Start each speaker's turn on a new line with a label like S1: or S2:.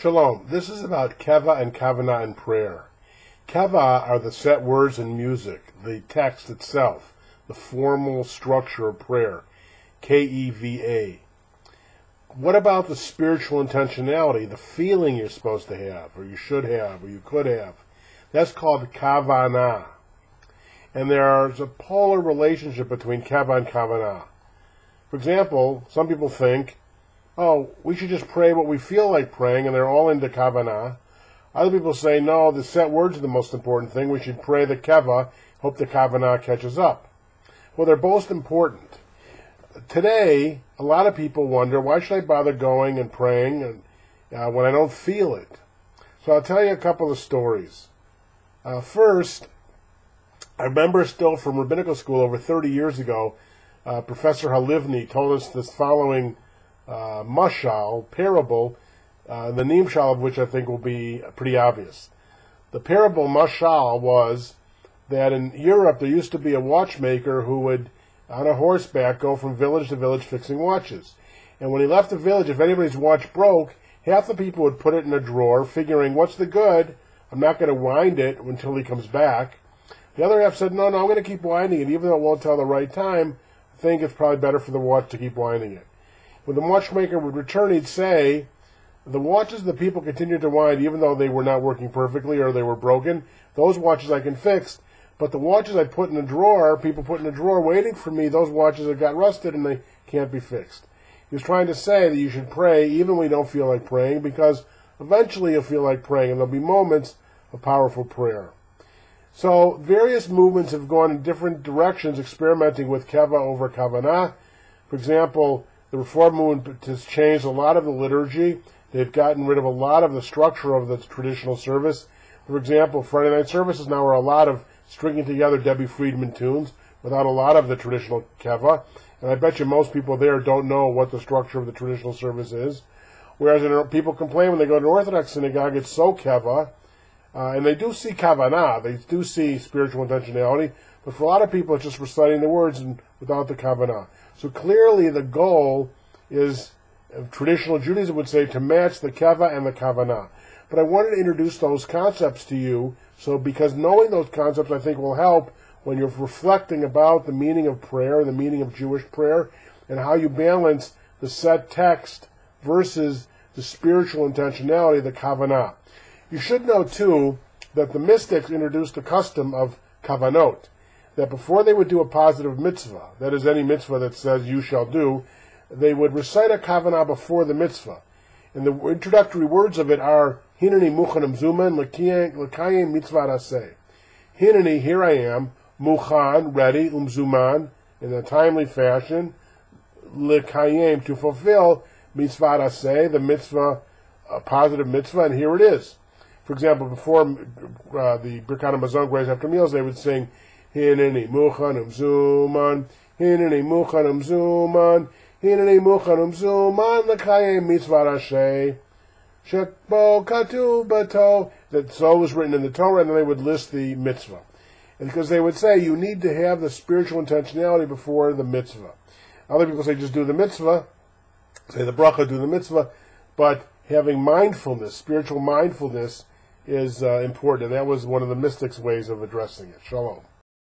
S1: Shalom. This is about keva and kavanah in prayer. Keva are the set words in music, the text itself, the formal structure of prayer. Keva. What about the spiritual intentionality, the feeling you're supposed to have, or you should have, or you could have? That's called kavanah. And there's a polar relationship between keva and kavanah. For example, some people think, oh, we should just pray what we feel like praying, and they're all into kavanah. Other people say, no, the set words are the most important thing. We should pray the keva, hope the kavanah catches up. Well, they're both important. Today, a lot of people wonder, why should I bother going and praying when I don't feel it? So I'll tell you a couple of stories. First, I remember still from rabbinical school over 30 years ago, Professor Halivni told us this following mashal, parable, the nimshal of which I think will be pretty obvious. The parable mashal was that in Europe there used to be a watchmaker who would, on a horseback, go from village to village fixing watches. And when he left the village, if anybody's watch broke, half the people would put it in a drawer, figuring, what's the good? I'm not going to wind it until he comes back. The other half said, no, I'm going to keep winding it, even though it won't tell the right time. I think it's probably better for the watch to keep winding it. When the watchmaker would return, he'd say, the watches the people continued to wind, even though they were not working perfectly or they were broken, those watches I can fix. But the watches I put in a drawer, people put in a drawer waiting for me, those watches have got rusted and they can't be fixed. He was trying to say that you should pray even when you don't feel like praying, because eventually you'll feel like praying, and there'll be moments of powerful prayer. So various movements have gone in different directions, experimenting with keva over kavanah. For example, the Reform movement has changed a lot of the liturgy. They've gotten rid of a lot of the structure of the traditional service. For example, Friday night services now are a lot of stringing together Debbie Friedman tunes without a lot of the traditional keva. And I bet you most people there don't know what the structure of the traditional service is. Whereas people complain when they go to an Orthodox synagogue, it's so keva. And they do see kavanah, they do see spiritual intentionality, but for a lot of people it's just reciting the words and without the kavanah. So clearly the goal is, traditional Judaism would say, to match the keva and the kavanah. But I wanted to introduce those concepts to you, because knowing those concepts I think will help when you're reflecting about the meaning of prayer, the meaning of Jewish prayer, and how you balance the set text versus the spiritual intentionality, the kavanah. You should know, too, that the mystics introduced the custom of kavanot, that before they would do a positive mitzvah, that is any mitzvah that says you shall do, they would recite a kavanah before the mitzvah. And the introductory words of it are, Hineni muchanim zuman l'kayim mitzvah aseh. Hineni, here I am, muchan, ready, umzuman, in a timely fashion, l'kayim, to fulfill mitzvah aseh, the mitzvah, a positive mitzvah, and here it is. For example, before the Birkat Hamazon, grace after meals, they would sing, Hineni muchanim zuman, Hineni muchanim zuman, Hineni muchanim zuman, l'kayim mitzvah aseh. Shekbo katu bato, that so was written in the Torah, and then they would list the mitzvah. And because they would say you need to have the spiritual intentionality before the mitzvah. Other people say just do the mitzvah, say the bracha, do the mitzvah, but having mindfulness, spiritual mindfulness, is important, and that was one of the mystics' ways of addressing it. Shalom.